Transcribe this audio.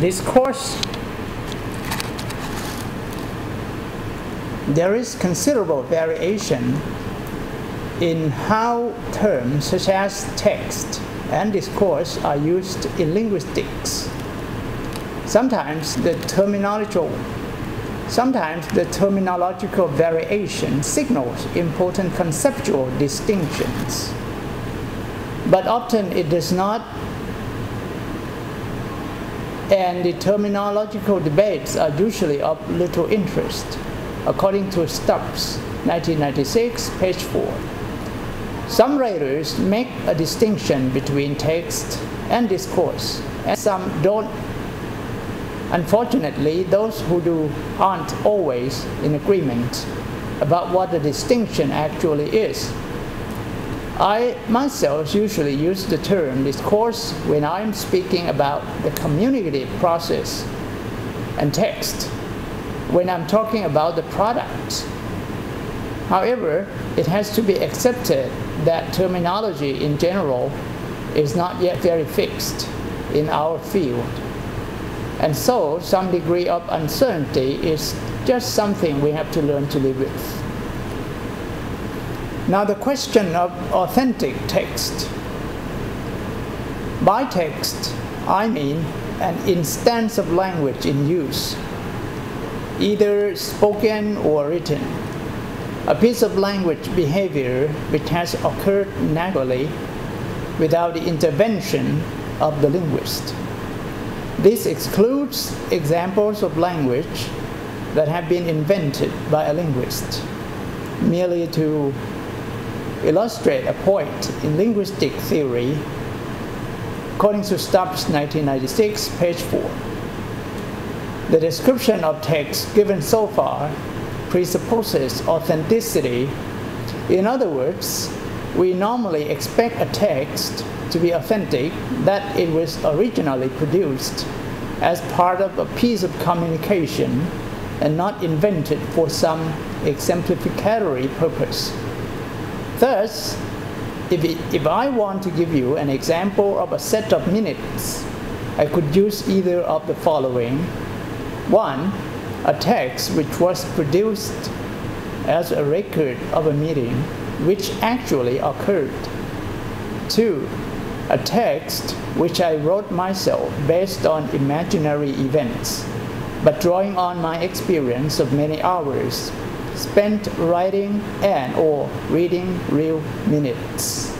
discourse, there is considerable variation in how terms such as text and discourse are used in linguistics. Sometimes the terminological variation signals important conceptual distinctions, but often it does not, and the terminological debates are usually of little interest, according to Stubbs, 1996, page 4. Some writers make a distinction between text and discourse, and some don't. Unfortunately, those who do aren't always in agreement about what the distinction actually is. I myself usually use the term discourse when I'm speaking about the communicative process, and text when I'm talking about the product. However, it has to be accepted that terminology in general is not yet very fixed in our field. And so, some degree of uncertainty is just something we have to learn to live with. Now, the question of authentic text. By text, I mean an instance of language in use, either spoken or written, a piece of language behavior which has occurred naturally without the intervention of the linguist. This excludes examples of language that have been invented by a linguist, merely to illustrate a point in linguistic theory, according to Stubbs, 1996, page 4. The description of text given so far presupposes authenticity. In other words, we normally expect a text to be authentic, that it was originally produced as part of a piece of communication and not invented for some exemplificatory purpose. Thus, if I want to give you an example of a set of minutes, I could use either of the following. 1, a text which was produced as a record of a meeting which actually occurred. 2, a text which I wrote myself based on imaginary events, but drawing on my experience of many hours spent writing and/or reading real minutes.